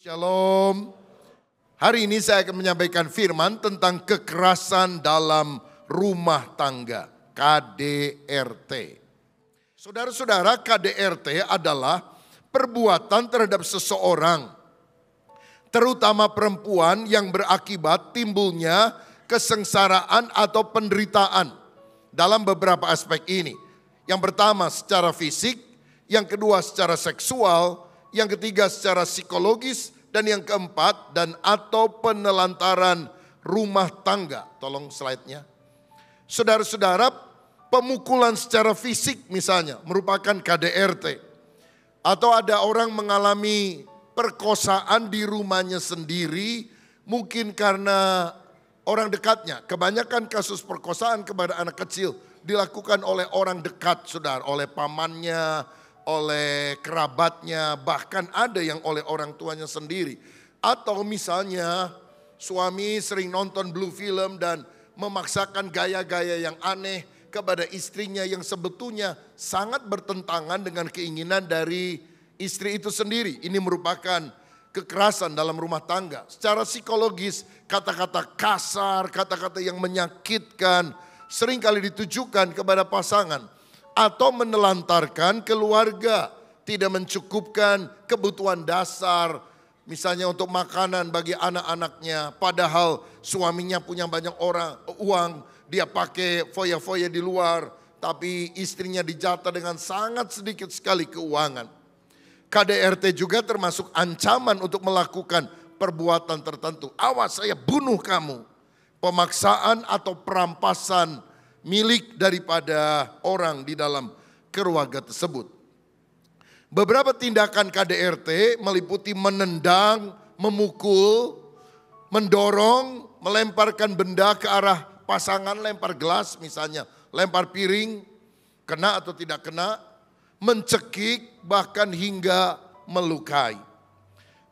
Shalom. Hari ini saya akan menyampaikan firman tentang kekerasan dalam rumah tangga, KDRT. Saudara-saudara, KDRT adalah perbuatan terhadap seseorang, terutama perempuan, yang berakibat timbulnya kesengsaraan atau penderitaan dalam beberapa aspek ini. Yang pertama secara fisik, yang kedua secara seksual, yang ketiga secara psikologis, dan yang keempat dan atau penelantaran rumah tangga. Tolong slide-nya. Saudara-saudara, pemukulan secara fisik misalnya merupakan KDRT. Atau ada orang mengalami perkosaan di rumahnya sendiri, mungkin karena orang dekatnya. Kebanyakan kasus perkosaan kepada anak kecil dilakukan oleh orang dekat, saudara, oleh pamannya, oleh kerabatnya, bahkan ada yang oleh orang tuanya sendiri. Atau misalnya suami sering nonton blue film dan memaksakan gaya-gaya yang aneh kepada istrinya yang sebetulnya sangat bertentangan dengan keinginan dari istri itu sendiri. Ini merupakan kekerasan dalam rumah tangga. Secara psikologis, kata-kata kasar, kata-kata yang menyakitkan seringkali ditujukan kepada pasangan. Atau menelantarkan keluarga, tidak mencukupkan kebutuhan dasar, misalnya untuk makanan bagi anak-anaknya. Padahal suaminya punya banyak uang, dia pakai foya-foya di luar, tapi istrinya dijatah dengan sangat sedikit sekali keuangan. KDRT juga termasuk ancaman untuk melakukan perbuatan tertentu. Awas, saya bunuh kamu. Pemaksaan atau perampasan milik daripada orang di dalam keluarga tersebut. Beberapa tindakan KDRT meliputi menendang, memukul, mendorong, melemparkan benda ke arah pasangan, lempar gelas misalnya, lempar piring, kena atau tidak kena, mencekik, bahkan hingga melukai.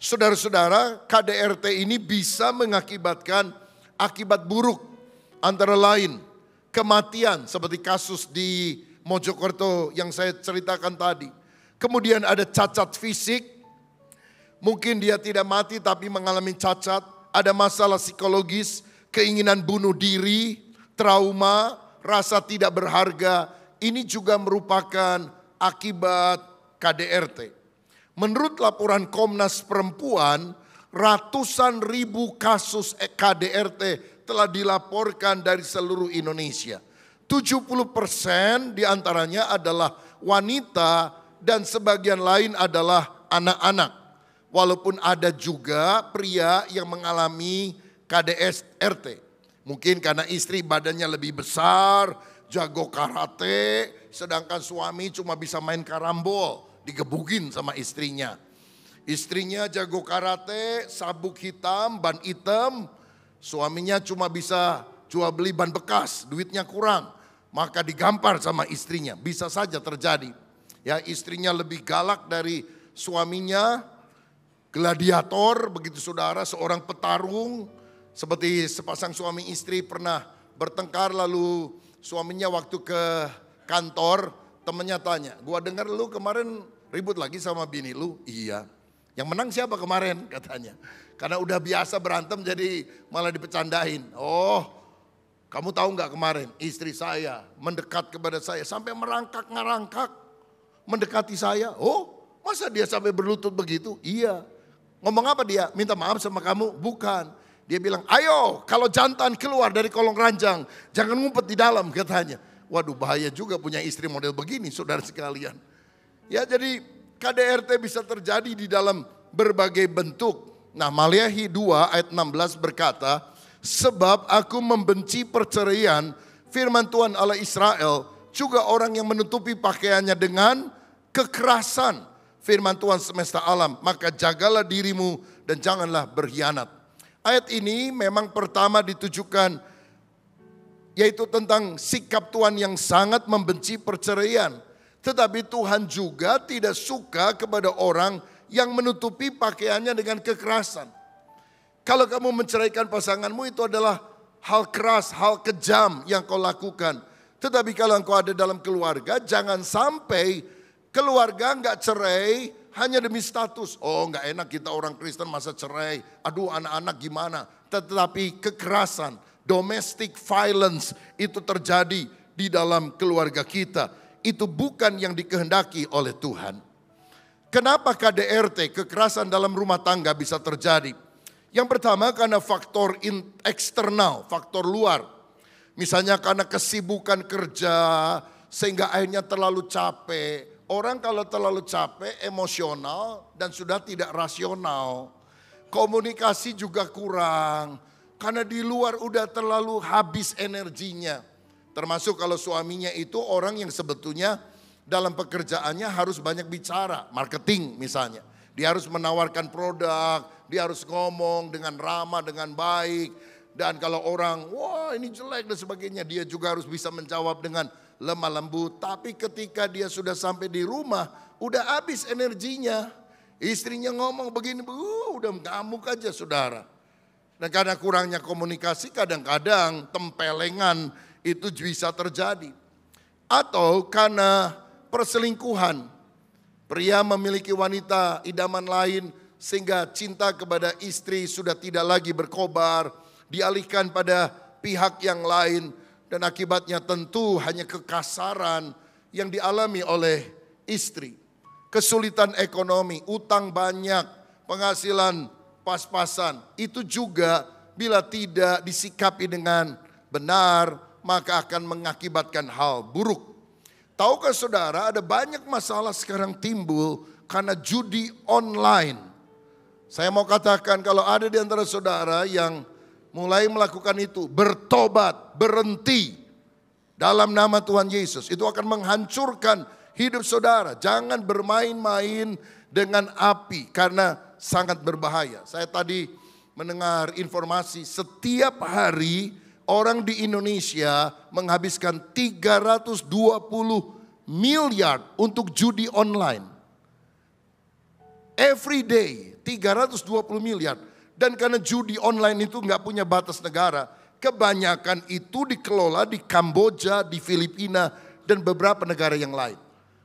Saudara-saudara, KDRT ini bisa mengakibatkan akibat buruk, antara lain kematian seperti kasus di Mojokerto yang saya ceritakan tadi. Kemudian ada cacat fisik, mungkin dia tidak mati tapi mengalami cacat. Ada masalah psikologis, keinginan bunuh diri, trauma, rasa tidak berharga. Ini juga merupakan akibat KDRT. Menurut laporan Komnas Perempuan, ratusan ribu kasus KDRT telah dilaporkan dari seluruh Indonesia. 70% diantaranya adalah wanita dan sebagian lain adalah anak-anak. Walaupun ada juga pria yang mengalami KDRT. Mungkin karena istri badannya lebih besar, jago karate, sedangkan suami cuma bisa main karambol, digebukin sama istrinya. Istrinya jago karate, sabuk hitam, ban hitam, suaminya cuma bisa jual beli ban bekas, duitnya kurang, maka digampar sama istrinya. Bisa saja terjadi. Ya, istrinya lebih galak dari suaminya, gladiator begitu saudara, seorang petarung. Seperti sepasang suami istri pernah bertengkar, lalu suaminya waktu ke kantor, temennya tanya, gua dengar lu kemarin ribut lagi sama bini lu. Iya. Yang menang siapa kemarin katanya. Karena udah biasa berantem jadi malah dipecandain. Oh, kamu tahu nggak kemarin istri saya mendekat kepada saya sampai merangkak-ngerangkak mendekati saya. Oh, masa dia sampai berlutut begitu? Iya. Ngomong apa dia? Minta maaf sama kamu? Bukan. Dia bilang, ayo kalau jantan keluar dari kolong ranjang, jangan ngumpet di dalam katanya. Waduh, bahaya juga punya istri model begini saudara sekalian. Ya, jadi KDRT bisa terjadi di dalam berbagai bentuk. Nah, Maleakhi 2 ayat 16 berkata, sebab aku membenci perceraian, firman Tuhan Allah Israel, juga orang yang menutupi pakaiannya dengan kekerasan, firman Tuhan semesta alam, maka jagalah dirimu dan janganlah berkhianat. Ayat ini memang pertama ditujukan, yaitu tentang sikap Tuhan yang sangat membenci perceraian. Tetapi Tuhan juga tidak suka kepada orang yang menutupi pakaiannya dengan kekerasan. Kalau kamu menceraikan pasanganmu itu adalah hal keras, hal kejam yang kau lakukan. Tetapi kalau engkau ada dalam keluarga, jangan sampai keluarga enggak cerai, hanya demi status. Oh nggak enak kita orang Kristen masa cerai. Aduh anak-anak gimana. Tetapi kekerasan, domestic violence itu terjadi di dalam keluarga kita. Itu bukan yang dikehendaki oleh Tuhan. Kenapa KDRT, kekerasan dalam rumah tangga bisa terjadi? Yang pertama karena faktor eksternal, faktor luar. Misalnya karena kesibukan kerja, sehingga akhirnya terlalu capek. Orang kalau terlalu capek, emosional dan sudah tidak rasional. Komunikasi juga kurang. Karena di luar udah terlalu habis energinya. Termasuk kalau suaminya itu orang yang sebetulnya dalam pekerjaannya harus banyak bicara. Marketing misalnya. Dia harus menawarkan produk, dia harus ngomong dengan ramah, dengan baik. Dan kalau orang, wah ini jelek dan sebagainya, dia juga harus bisa menjawab dengan lemah lembut. Tapi ketika dia sudah sampai di rumah, udah habis energinya. Istrinya ngomong begini, udah ngamuk aja saudara. Dan karena kurangnya komunikasi, kadang-kadang tempelengan itu bisa terjadi. Atau karena perselingkuhan. Pria memiliki wanita idaman lain sehingga cinta kepada istri sudah tidak lagi berkobar, dialihkan pada pihak yang lain dan akibatnya tentu hanya kekasaran yang dialami oleh istri. Kesulitan ekonomi, utang banyak, penghasilan pas-pasan, itu juga bila tidak disikapi dengan benar maka akan mengakibatkan hal buruk. Tahukah saudara ada banyak masalah sekarang timbul karena judi online. Saya mau katakan kalau ada di antara saudara yang mulai melakukan itu, bertobat, berhenti dalam nama Tuhan Yesus. Itu akan menghancurkan hidup saudara. Jangan bermain-main dengan api karena sangat berbahaya. Saya tadi mendengar informasi setiap hari orang di Indonesia menghabiskan 320 miliar untuk judi online. Every day 320 miliar. Dan karena judi online itu nggak punya batas negara, kebanyakan itu dikelola di Kamboja, di Filipina, dan beberapa negara yang lain.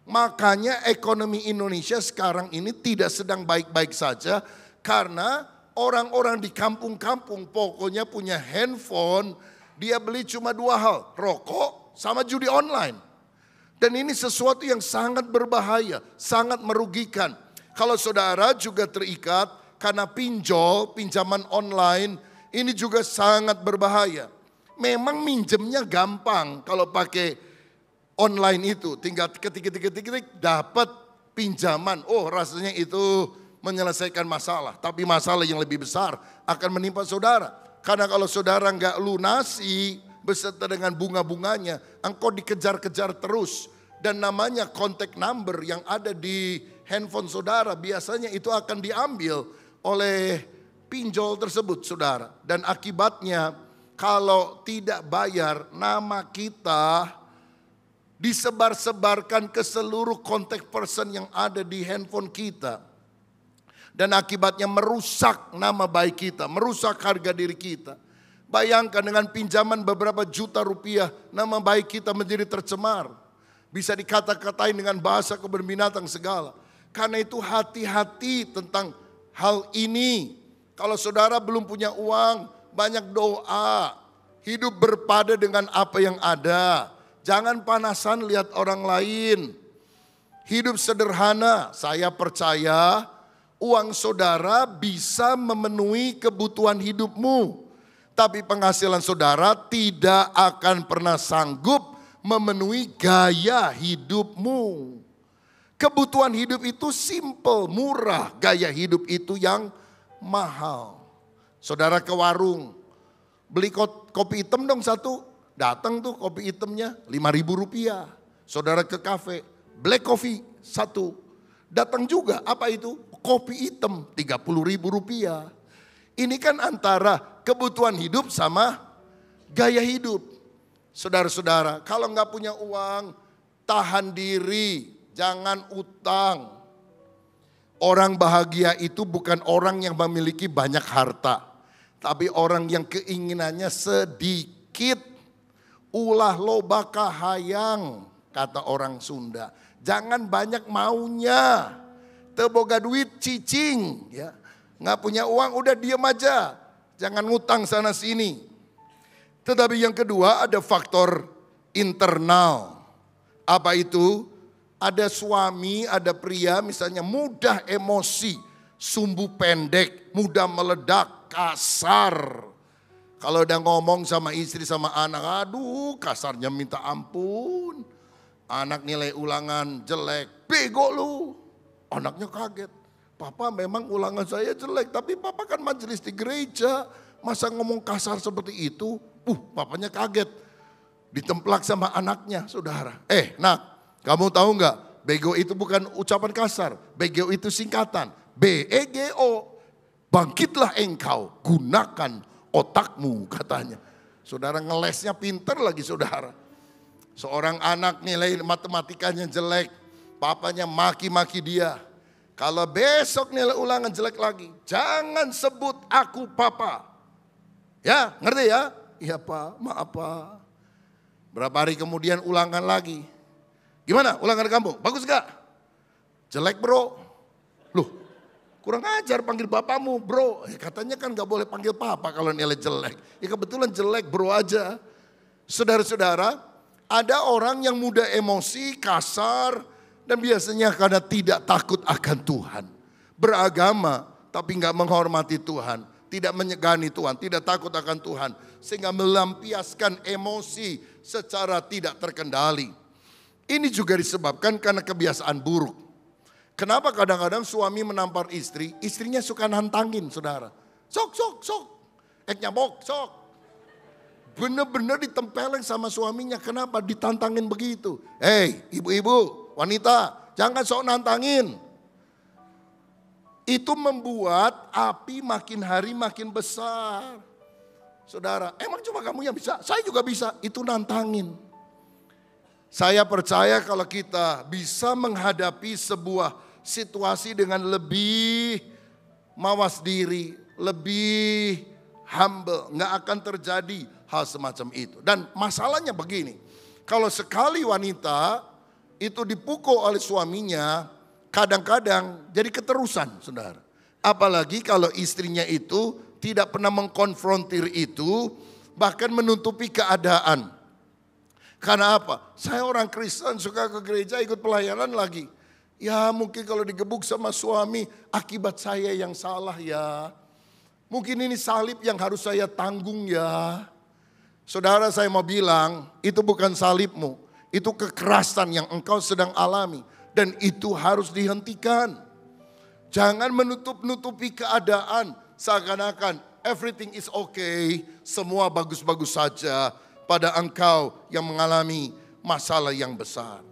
Makanya ekonomi Indonesia sekarang ini tidak sedang baik-baik saja karena orang-orang di kampung-kampung pokoknya punya handphone, dia beli cuma dua hal, rokok sama judi online. Dan ini sesuatu yang sangat berbahaya, sangat merugikan. Kalau saudara juga terikat karena pinjaman online, ini juga sangat berbahaya. Memang minjemnya gampang kalau pakai online itu, tinggal ketik dapat pinjaman. Oh rasanya itu menyelesaikan masalah, tapi masalah yang lebih besar akan menimpa saudara. Karena kalau saudara nggak lunasi beserta dengan bunga-bunganya, engkau dikejar-kejar terus. Dan namanya contact number yang ada di handphone saudara biasanya itu akan diambil oleh pinjol tersebut saudara. Dan akibatnya kalau tidak bayar, nama kita disebar-sebarkan ke seluruh contact person yang ada di handphone kita. Dan akibatnya merusak nama baik kita, merusak harga diri kita. Bayangkan dengan pinjaman beberapa juta rupiah, nama baik kita menjadi tercemar. Bisa dikata-katain dengan bahasa kebun binatang segala. Karena itu hati-hati tentang hal ini. Kalau saudara belum punya uang, banyak doa. Hidup berpada dengan apa yang ada. Jangan panasan lihat orang lain. Hidup sederhana, saya percaya uang saudara bisa memenuhi kebutuhan hidupmu. Tapi penghasilan saudara tidak akan pernah sanggup memenuhi gaya hidupmu. Kebutuhan hidup itu simple, murah. Gaya hidup itu yang mahal. Saudara ke warung, beli kopi hitam dong satu. Datang tuh kopi hitamnya 5.000 rupiah. Saudara ke kafe, black coffee satu. Datang juga, apa itu? Kopi hitam 30.000 rupiah. Ini kan antara kebutuhan hidup sama gaya hidup. Saudara-saudara, kalau nggak punya uang, tahan diri, jangan utang. Orang bahagia itu bukan orang yang memiliki banyak harta, tapi orang yang keinginannya sedikit. Ulah loba kahayang, kata orang Sunda. Jangan banyak maunya, teboga duit cicing, ya. Nggak punya uang, udah diem aja. Jangan ngutang sana sini. Tetapi yang kedua ada faktor internal. Apa itu? Ada suami, ada pria misalnya mudah emosi, sumbu pendek, mudah meledak, kasar. Kalau udah ngomong sama istri sama anak, aduh kasarnya minta ampun. Anak nilai ulangan jelek, bego lu. Anaknya kaget. Papa memang ulangan saya jelek, tapi papa kan majelis di gereja. Masa ngomong kasar seperti itu? Papanya kaget. Ditemplak sama anaknya, saudara. Nak, kamu tahu nggak? Bego itu bukan ucapan kasar. Bego itu singkatan. BEGO. Bangkitlah engkau, gunakan otakmu katanya. Saudara ngelesnya pinter lagi saudara. Seorang anak nilai matematikanya jelek. Papanya maki-maki dia. Kalau besok nilai ulangan jelek lagi, jangan sebut aku papa. Ya, ngerti ya? Iya pak, maaf pak. Berapa hari kemudian ulangan lagi. Gimana ulangan kamu? Bagus gak? Jelek bro. Loh, kurang ajar panggil bapamu bro. Katanya kan gak boleh panggil papa kalau nilai jelek. Ya kebetulan jelek bro aja. Saudara-saudara, ada orang yang mudah emosi, kasar. Dan biasanya karena tidak takut akan Tuhan. Beragama tapi gak menghormati Tuhan. Tidak menyegani Tuhan, tidak takut akan Tuhan. Sehingga melampiaskan emosi secara tidak terkendali. Ini juga disebabkan karena kebiasaan buruk. Kenapa kadang-kadang suami menampar istri, istrinya suka nantangin saudara. Sok. Nyabok, sok. Bener-bener ditempeleng sama suaminya, kenapa ditantangin begitu? Ibu-ibu, wanita, jangan sok nantangin. Itu membuat api makin hari makin besar. Saudara, emang cuma kamu yang bisa? Saya juga bisa, itu nantangin. Saya percaya kalau kita bisa menghadapi sebuah situasi dengan lebih mawas diri, lebih humble, nggak akan terjadi hal semacam itu. Dan masalahnya begini, kalau sekali wanita itu dipukul oleh suaminya, kadang-kadang jadi keterusan, saudara. Apalagi kalau istrinya itu tidak pernah mengkonfrontir itu, bahkan menutupi keadaan. Karena apa? Saya orang Kristen suka ke gereja ikut pelayanan lagi. Ya mungkin kalau digebuk sama suami, akibat saya yang salah ya. Mungkin ini salib yang harus saya tanggung ya. Saudara, saya mau bilang, itu bukan salibmu. Itu kekerasan yang engkau sedang alami. Dan itu harus dihentikan. Jangan menutup-nutupi keadaan seakan-akan everything is okay. Semua bagus-bagus saja pada engkau yang mengalami masalah yang besar.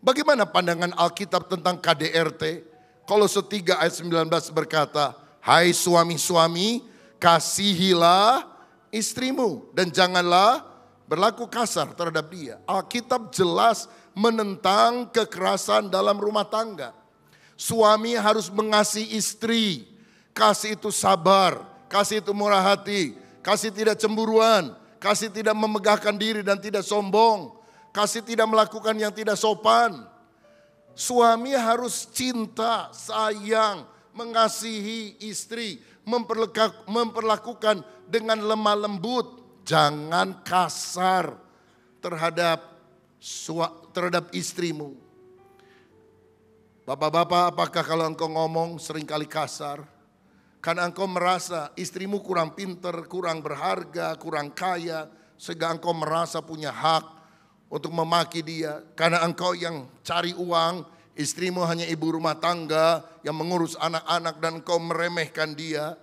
Bagaimana pandangan Alkitab tentang KDRT? Kolose 3 ayat 19 berkata, hai suami-suami, kasihilah istrimu dan janganlah berlaku kasar terhadap dia. Alkitab jelas menentang kekerasan dalam rumah tangga. Suami harus mengasihi istri. Kasih itu sabar, kasih itu murah hati, kasih tidak cemburuan, kasih tidak memegahkan diri dan tidak sombong, kasih tidak melakukan yang tidak sopan. Suami harus cinta, sayang, mengasihi istri, memperlakukan dengan lemah lembut, jangan kasar terhadap istrimu. Bapak-bapak, apakah kalau engkau ngomong seringkali kasar? Karena engkau merasa istrimu kurang pinter, kurang berharga, kurang kaya, sehingga engkau merasa punya hak untuk memaki dia. Karena engkau yang cari uang, istrimu hanya ibu rumah tangga yang mengurus anak-anak dan engkau meremehkan dia.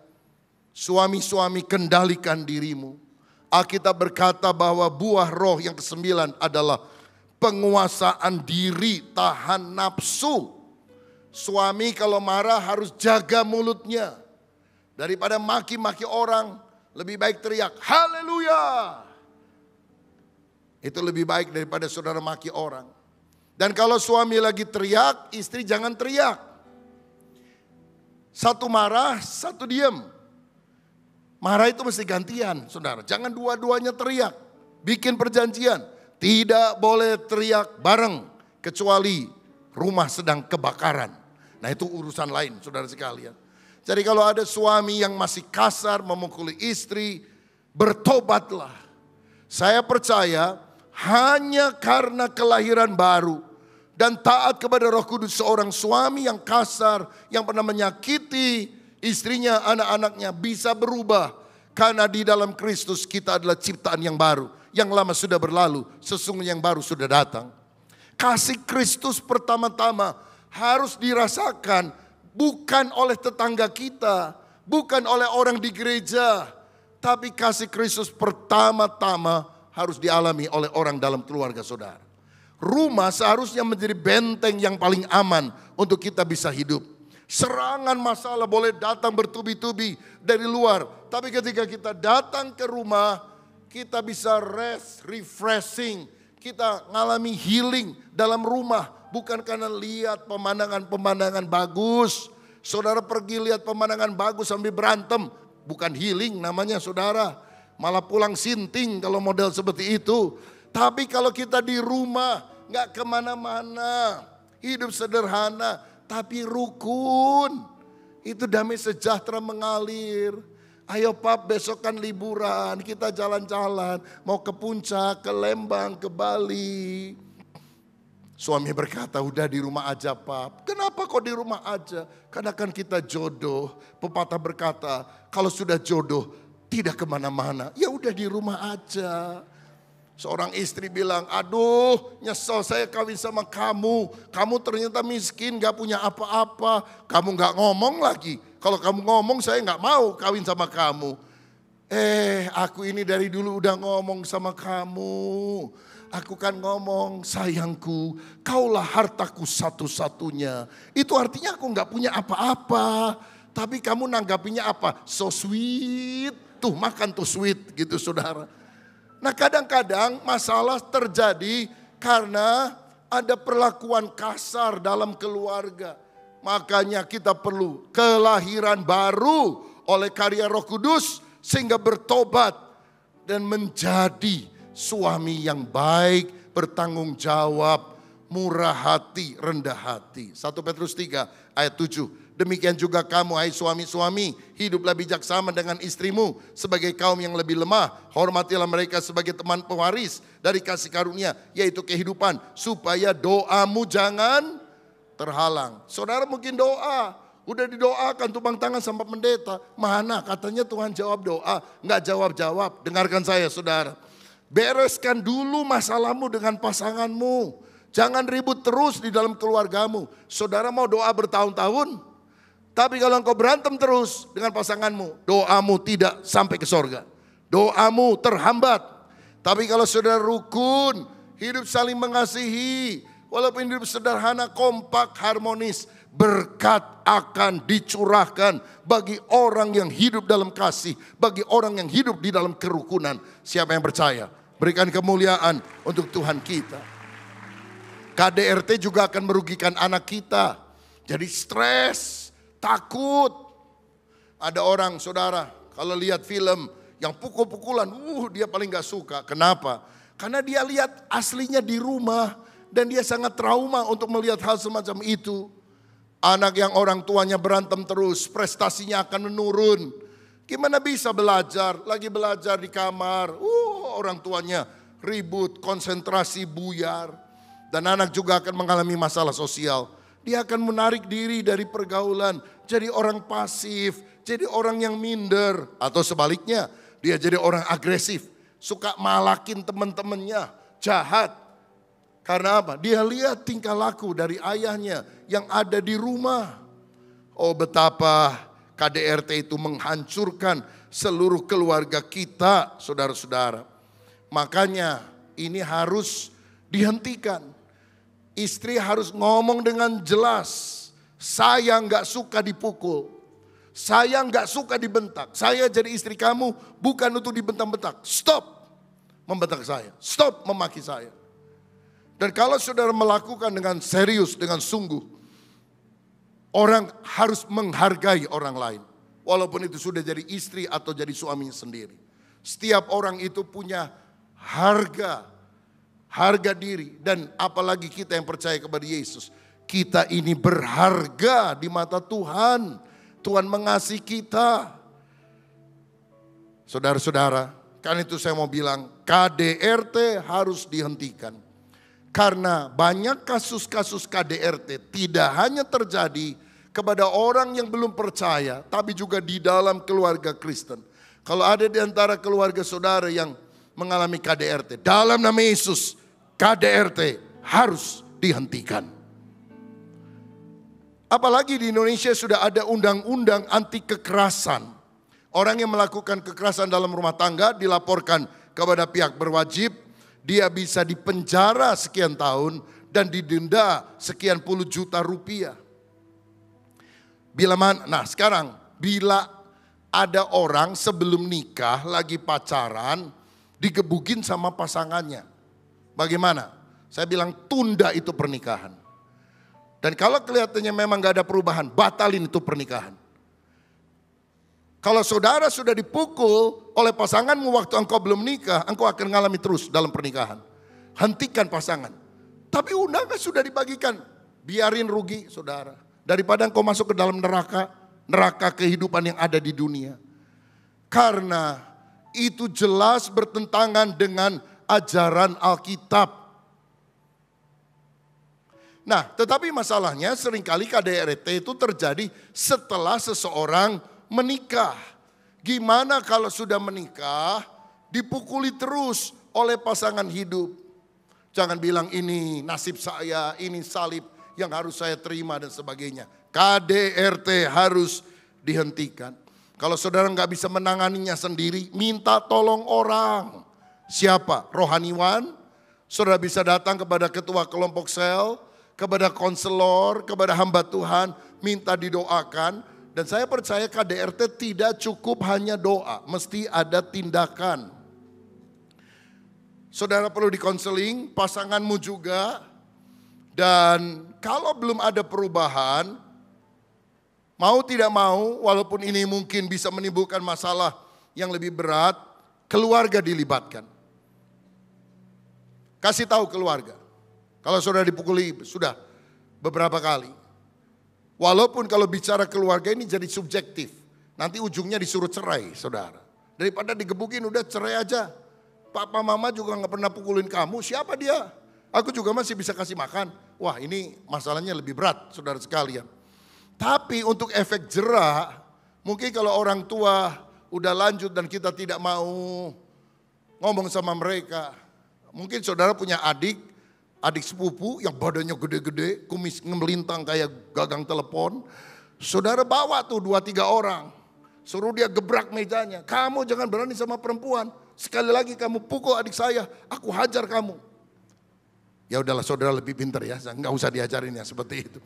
Suami-suami, kendalikan dirimu. Alkitab berkata bahwa buah roh yang ke-9 adalah penguasaan diri, tahan nafsu. Suami kalau marah harus jaga mulutnya. Daripada maki-maki orang, lebih baik teriak, haleluya. Itu lebih baik daripada saudara maki orang. Dan kalau suami lagi teriak, istri jangan teriak. Satu marah, satu diam. Marah itu mesti gantian, saudara. Jangan dua-duanya teriak. Bikin perjanjian. Tidak boleh teriak bareng. Kecuali rumah sedang kebakaran. Nah itu urusan lain saudara sekalian. Jadi kalau ada suami yang masih kasar memukuli istri, bertobatlah. Saya percaya hanya karena kelahiran baru dan taat kepada Roh Kudus, seorang suami yang kasar, yang pernah menyakiti istrinya, anak-anaknya bisa berubah. Karena di dalam Kristus kita adalah ciptaan yang baru. Yang lama sudah berlalu, sesungguhnya yang baru sudah datang. Kasih Kristus pertama-tama harus dirasakan bukan oleh tetangga kita, bukan oleh orang di gereja, tapi kasih Kristus pertama-tama harus dialami oleh orang dalam keluarga saudara. Rumah seharusnya menjadi benteng yang paling aman untuk kita bisa hidup. Serangan masalah boleh datang bertubi-tubi dari luar, tapi ketika kita datang ke rumah, kita bisa rest, refreshing, kita ngalami healing dalam rumah. Bukan karena lihat pemandangan-pemandangan bagus. Saudara pergi lihat pemandangan bagus sambil berantem. Bukan healing namanya saudara. Malah pulang sinting kalau model seperti itu. Tapi kalau kita di rumah gak kemana-mana. Hidup sederhana tapi rukun. Itu damai sejahtera mengalir. Ayo pap, besok kan liburan, kita jalan-jalan. Mau ke puncak, ke Lembang, ke Bali. Suami berkata, udah di rumah aja pap. Kenapa kok di rumah aja? Karena kan kita jodoh. Pepatah berkata, kalau sudah jodoh tidak kemana-mana. Ya udah di rumah aja. Seorang istri bilang, aduh nyesel saya kawin sama kamu. Kamu ternyata miskin, gak punya apa-apa. Kamu gak ngomong lagi. Kalau kamu ngomong saya gak mau kawin sama kamu. Aku ini dari dulu udah ngomong sama kamu. Aku kan ngomong, sayangku, kaulah hartaku satu-satunya. Itu artinya aku gak punya apa-apa. Tapi kamu nanggapinya apa? So sweet. Tuh makan tuh sweet gitu saudara. Nah kadang-kadang masalah terjadi karena ada perlakuan kasar dalam keluarga. Makanya kita perlu kelahiran baru oleh karya Roh Kudus. Sehingga bertobat dan menjadi suami yang baik, bertanggung jawab, murah hati, rendah hati. 1 Petrus 3 ayat 7. Demikian juga kamu hai suami-suami, hiduplah bijaksana dengan istrimu sebagai kaum yang lebih lemah. Hormatilah mereka sebagai teman pewaris dari kasih karunia, yaitu kehidupan. Supaya doamu jangan terhalang. Saudara mungkin doa, udah didoakan tumpang tangan sama pendeta. Mana katanya Tuhan jawab doa, nggak jawab-jawab. Dengarkan saya saudara. Bereskan dulu masalahmu dengan pasanganmu. Jangan ribut terus di dalam keluargamu. Saudara mau doa bertahun-tahun, tapi kalau engkau berantem terus dengan pasanganmu, doamu tidak sampai ke sorga. Doamu terhambat. Tapi kalau saudara rukun, hidup saling mengasihi, walaupun hidup sederhana, kompak, harmonis, berkat akan dicurahkan bagi orang yang hidup dalam kasih, bagi orang yang hidup di dalam kerukunan. Siapa yang percaya? Berikan kemuliaan untuk Tuhan kita. KDRT juga akan merugikan anak kita. Jadi stres, takut. Ada orang saudara kalau lihat film yang pukul-pukulan, dia paling gak suka. Kenapa? Karena dia lihat aslinya di rumah dan dia sangat trauma untuk melihat hal semacam itu. Anak yang orang tuanya berantem terus, prestasinya akan menurun. Gimana bisa belajar? Lagi belajar di kamar, orang tuanya ribut, konsentrasi buyar. Dan anak juga akan mengalami masalah sosial. Dia akan menarik diri dari pergaulan, jadi orang pasif, jadi orang yang minder. Atau sebaliknya, dia jadi orang agresif, suka malakin teman-temannya, jahat. Karena apa? Dia lihat tingkah laku dari ayahnya yang ada di rumah. Oh betapa KDRT itu menghancurkan seluruh keluarga kita, saudara-saudara. Makanya ini harus dihentikan. Istri harus ngomong dengan jelas. Saya gak suka dipukul. Saya gak suka dibentak. Saya jadi istri kamu bukan untuk dibentak-bentak. Stop membentak saya. Stop memaki saya. Dan kalau saudara melakukan dengan serius, dengan sungguh, orang harus menghargai orang lain. Walaupun itu sudah jadi istri atau jadi suaminya sendiri. Setiap orang itu punya harga diri. Dan apalagi kita yang percaya kepada Yesus. kita ini berharga di mata Tuhan. Tuhan mengasihi kita. Saudara-saudara, kan itu saya mau bilang KDRT harus dihentikan. Karena banyak kasus-kasus KDRT tidak hanya terjadi kepada orang yang belum percaya, tapi juga di dalam keluarga Kristen. Kalau ada di antara keluarga saudara yang mengalami KDRT, dalam nama Yesus, KDRT harus dihentikan. Apalagi di Indonesia sudah ada undang-undang anti kekerasan. Orang yang melakukan kekerasan dalam rumah tangga dilaporkan kepada pihak berwajib, dia bisa dipenjara sekian tahun dan didenda sekian puluh juta rupiah. Nah sekarang bila ada orang sebelum nikah lagi pacaran digebukin sama pasangannya, bagaimana? Saya bilang tunda itu pernikahan. Dan kalau kelihatannya memang gak ada perubahan, batalin itu pernikahan. Kalau saudara sudah dipukul oleh pasanganmu waktu engkau belum nikah, engkau akan mengalami terus dalam pernikahan. Hentikan pasangan. Tapi undangan sudah dibagikan, biarin rugi saudara. Daripada engkau masuk ke dalam neraka kehidupan yang ada di dunia. Karena itu jelas bertentangan dengan ajaran Alkitab. Nah, tetapi masalahnya seringkali KDRT itu terjadi setelah seseorang menikah. Gimana kalau sudah menikah dipukuli terus oleh pasangan hidup. Jangan bilang ini nasib saya, ini salib yang harus saya terima dan sebagainya. KDRT harus dihentikan. Kalau saudara nggak bisa menanganinya sendiri, minta tolong orang. Siapa? Rohaniwan. Saudara bisa datang kepada ketua kelompok sel, kepada konselor, kepada hamba Tuhan, minta didoakan. Dan saya percaya KDRT tidak cukup hanya doa, mesti ada tindakan. Saudara perlu dikonseling, pasanganmu juga. Dan kalau belum ada perubahan, mau tidak mau, walaupun ini mungkin bisa menimbulkan masalah yang lebih berat, keluarga dilibatkan. Kasih tahu keluarga. Kalau saudara dipukuli, sudah beberapa kali. Walaupun kalau bicara keluarga ini jadi subjektif. Nanti ujungnya disuruh cerai saudara. Daripada digebukin udah cerai aja. Papa mama juga gak pernah pukulin kamu, siapa dia? Aku juga masih bisa kasih makan. Wah ini masalahnya lebih berat saudara sekalian. Tapi untuk efek jera, mungkin kalau orang tua udah lanjut dan kita tidak mau ngomong sama mereka. Mungkin saudara punya adik sepupu yang badannya gede-gede, kumis ngemelintang kayak gagang telepon. Saudara bawa tuh 2-3 orang, suruh dia gebrak mejanya. Kamu jangan berani sama perempuan, sekali lagi kamu pukul adik saya, aku hajar kamu. Ya udahlah saudara lebih pintar ya, nggak usah diajarin ya seperti itu.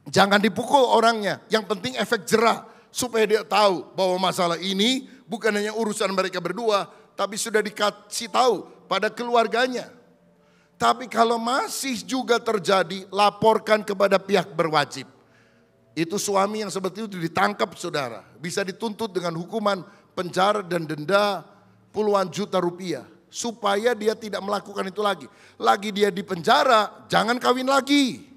Jangan dipukul orangnya, yang penting efek jera. Supaya dia tahu bahwa masalah ini bukan hanya urusan mereka berdua, tapi sudah dikasih tahu pada keluarganya. Tapi kalau masih juga terjadi, laporkan kepada pihak berwajib. Itu suami yang seperti itu ditangkap saudara. Bisa dituntut dengan hukuman penjara dan denda puluhan juta rupiah. Supaya dia tidak melakukan itu lagi. Lagi dia di penjara, jangan kawin lagi.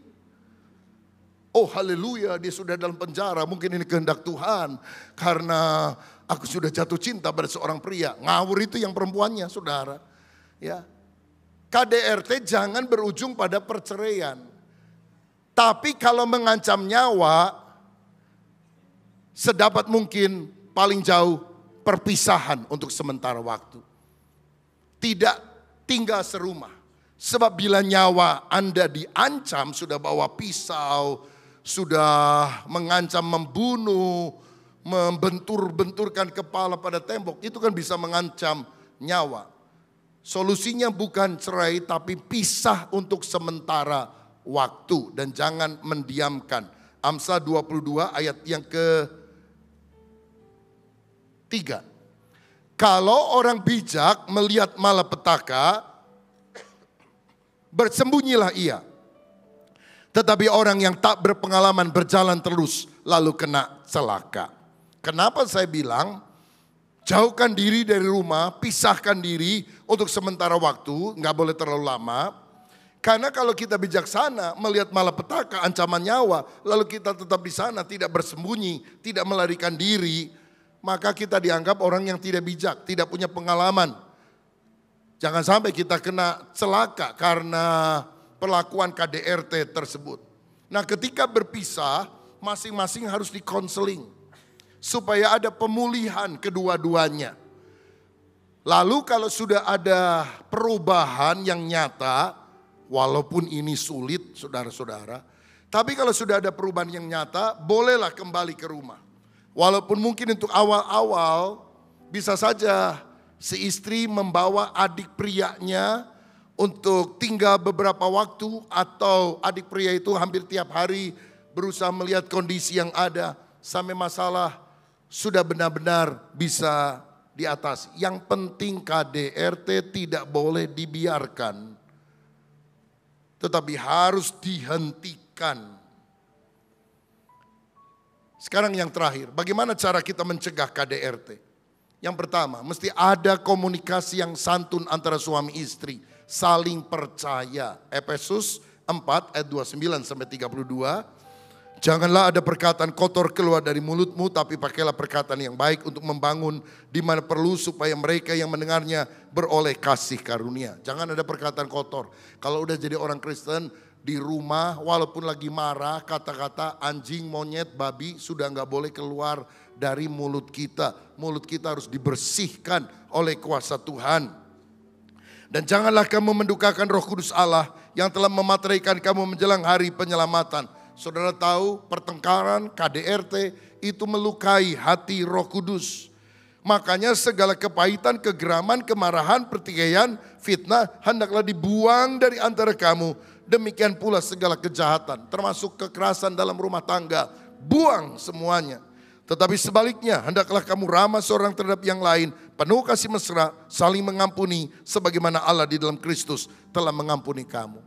Oh haleluya, dia sudah dalam penjara. Mungkin ini kehendak Tuhan. Karena aku sudah jatuh cinta pada seorang pria. Ngawur itu yang perempuannya saudara. Ya. KDRT jangan berujung pada perceraian. Tapi kalau mengancam nyawa, sedapat mungkin paling jauh perpisahan untuk sementara waktu. Tidak tinggal serumah. Sebab bila nyawa Anda diancam, sudah bawa pisau, sudah mengancam membunuh, membentur-benturkan kepala pada tembok, itu kan bisa mengancam nyawa. Solusinya bukan cerai tapi pisah untuk sementara waktu dan jangan mendiamkan. Amsal 22 ayat yang ke-3. Kalau orang bijak melihat malapetaka, bersembunyilah ia. Tetapi orang yang tak berpengalaman berjalan terus lalu kena celaka. Kenapa saya bilang jauhkan diri dari rumah, pisahkan diri untuk sementara waktu, nggak boleh terlalu lama. Karena kalau kita bijaksana melihat malapetaka, ancaman nyawa, lalu kita tetap di sana tidak bersembunyi, tidak melarikan diri, maka kita dianggap orang yang tidak bijak, tidak punya pengalaman. Jangan sampai kita kena celaka karena perlakuan KDRT tersebut. Nah, ketika berpisah, masing-masing harus dikonseling supaya ada pemulihan kedua-duanya. Lalu kalau sudah ada perubahan yang nyata, walaupun ini sulit saudara-saudara, tapi kalau sudah ada perubahan yang nyata, bolehlah kembali ke rumah. Walaupun mungkin untuk awal-awal bisa saja si istri membawa adik prianya untuk tinggal beberapa waktu, atau adik pria itu hampir tiap hari berusaha melihat kondisi yang ada sampai masalah sudah benar-benar bisa diatasi. Yang penting KDRT tidak boleh dibiarkan, tetapi harus dihentikan. Sekarang yang terakhir, bagaimana cara kita mencegah KDRT? Yang pertama, mesti ada komunikasi yang santun antara suami istri, saling percaya. Efesus 4 ayat 29 sampai 32. Janganlah ada perkataan kotor keluar dari mulutmu, tapi pakailah perkataan yang baik untuk membangun di mana perlu, supaya mereka yang mendengarnya beroleh kasih karunia. Jangan ada perkataan kotor. Kalau udah jadi orang Kristen di rumah, walaupun lagi marah, kata-kata anjing, monyet, babi sudah nggak boleh keluar dari mulut kita. Mulut kita harus dibersihkan oleh kuasa Tuhan. Dan janganlah kamu mendukakan Roh Kudus Allah yang telah memateraikan kamu menjelang hari penyelamatan. Saudara tahu pertengkaran KDRT itu melukai hati Roh Kudus. Makanya segala kepahitan, kegeraman, kemarahan, pertikaian, fitnah hendaklah dibuang dari antara kamu. Demikian pula segala kejahatan, termasuk kekerasan dalam rumah tangga. Buang semuanya. Tetapi sebaliknya, hendaklah kamu ramah seorang terhadap yang lain, penuh kasih mesra, saling mengampuni sebagaimana Allah di dalam Kristus telah mengampuni kamu.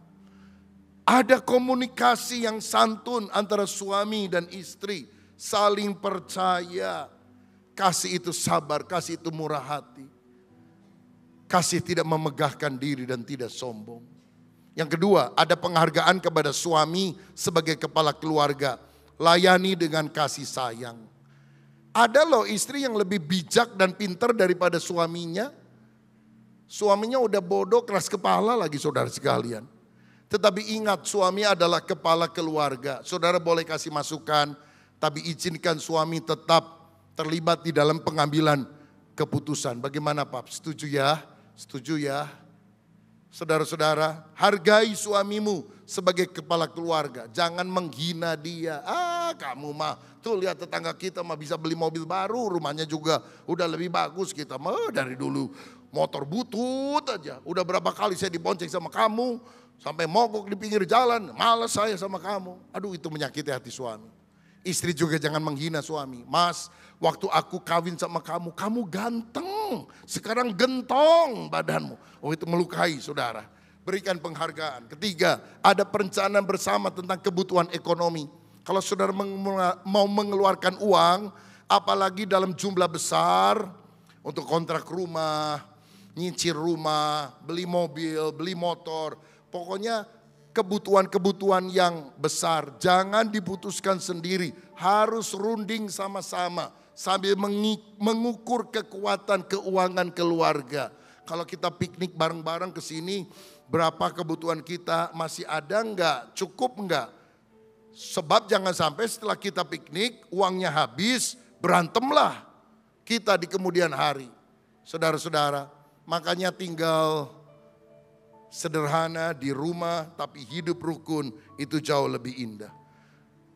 Ada komunikasi yang santun antara suami dan istri, saling percaya. Kasih itu sabar, kasih itu murah hati. Kasih tidak memegahkan diri dan tidak sombong. Yang kedua, ada penghargaan kepada suami sebagai kepala keluarga. Layani dengan kasih sayang. Ada loh istri yang lebih bijak dan pintar daripada suaminya. Suaminya udah bodoh, keras kepala lagi saudara sekalian. Tetapi ingat, suami adalah kepala keluarga. Saudara boleh kasih masukan, tapi izinkan suami tetap terlibat di dalam pengambilan keputusan. Bagaimana Pak? Setuju ya? Setuju ya? Saudara-saudara, hargai suamimu sebagai kepala keluarga. Jangan menghina dia. Kamu mah, tuh lihat tetangga kita mah bisa beli mobil baru, rumahnya juga udah lebih bagus. Kita mah dari dulu motor butut aja. Udah berapa kali saya dibonceng sama kamu, sampai mogok di pinggir jalan, malas saya sama kamu. Aduh, itu menyakiti hati suami. Istri juga jangan menghina suami. Mas, waktu aku kawin sama kamu, kamu ganteng. Sekarang gentong badanmu. Oh, itu melukai saudara. Berikan penghargaan. Ketiga, ada perencanaan bersama tentang kebutuhan ekonomi. Kalau saudara mau mengeluarkan uang, apalagi dalam jumlah besar, untuk kontrak rumah, nyicil rumah, beli mobil, beli motor, pokoknya kebutuhan-kebutuhan yang besar jangan diputuskan sendiri, harus runding sama-sama sambil mengukur kekuatan keuangan keluarga. Kalau kita piknik bareng-bareng ke sini, berapa kebutuhan kita, masih ada enggak, cukup enggak? Sebab jangan sampai setelah kita piknik uangnya habis, berantemlah kita di kemudian hari. Saudara-saudara, makanya tinggal sederhana di rumah tapi hidup rukun itu jauh lebih indah.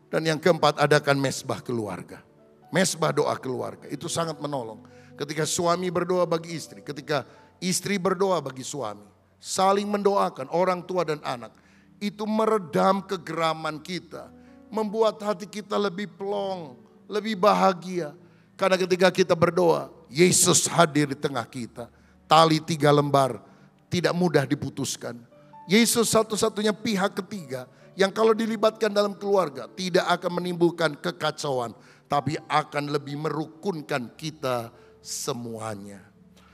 Dan yang keempat, adakan mesbah keluarga. Mesbah doa keluarga itu sangat menolong. Ketika suami berdoa bagi istri, ketika istri berdoa bagi suami, saling mendoakan orang tua dan anak. Itu meredam kegeraman kita, membuat hati kita lebih plong, lebih bahagia. Karena ketika kita berdoa, Yesus hadir di tengah kita. Tali 3 lembar tidak mudah diputuskan. Yesus satu-satunya pihak ketiga yang kalau dilibatkan dalam keluarga tidak akan menimbulkan kekacauan, tapi akan lebih merukunkan kita semuanya.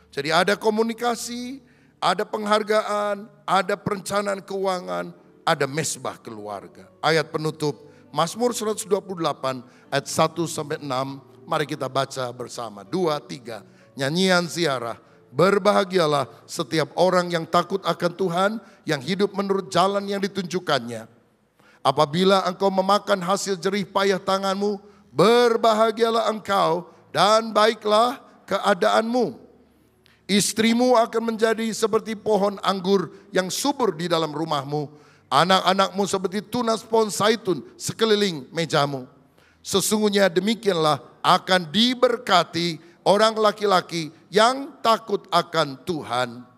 Jadi ada komunikasi, ada penghargaan, ada perencanaan keuangan, ada mesbah keluarga. Ayat penutup Mazmur 128 ayat 1-6. Mari kita baca bersama. 2, 3. Nyanyian ziarah. Berbahagialah setiap orang yang takut akan Tuhan, yang hidup menurut jalan yang ditunjukkannya. Apabila engkau memakan hasil jerih payah tanganmu, berbahagialah engkau dan baiklah keadaanmu. Istrimu akan menjadi seperti pohon anggur yang subur di dalam rumahmu. Anak-anakmu seperti tunas pohon zaitun sekeliling mejamu. Sesungguhnya demikianlah akan diberkati orang laki-laki yang takut akan Tuhan.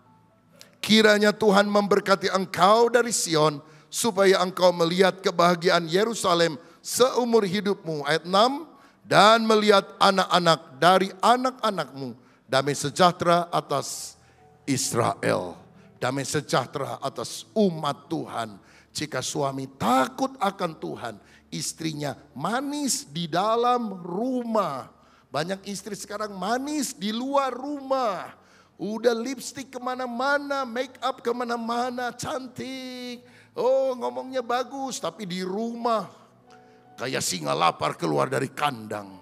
Kiranya Tuhan memberkati engkau dari Sion, supaya engkau melihat kebahagiaan Yerusalem seumur hidupmu. Ayat 6. Dan melihat anak-anak dari anak-anakmu. Damai sejahtera atas Israel. Damai sejahtera atas umat Tuhan. Jika suami takut akan Tuhan, istrinya manis di dalam rumah. Banyak istri sekarang manis di luar rumah. Udah lipstick kemana-mana, make up kemana-mana, cantik. Oh, ngomongnya bagus, tapi di rumah kayak singa lapar keluar dari kandang.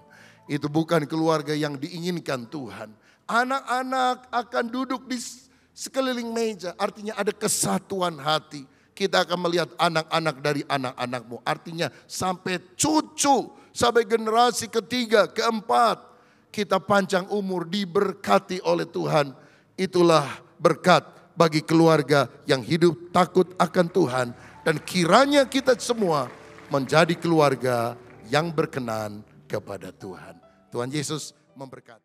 Itu bukan keluarga yang diinginkan Tuhan. Anak-anak akan duduk di sekeliling meja, artinya ada kesatuan hati. Kita akan melihat anak-anak dari anak-anakmu, artinya sampai cucu, sampai generasi ketiga, keempat. Kita panjang umur, diberkati oleh Tuhan. Itulah berkat bagi keluarga yang hidup takut akan Tuhan. Dan kiranya kita semua menjadi keluarga yang berkenan kepada Tuhan. Tuhan Yesus memberkati.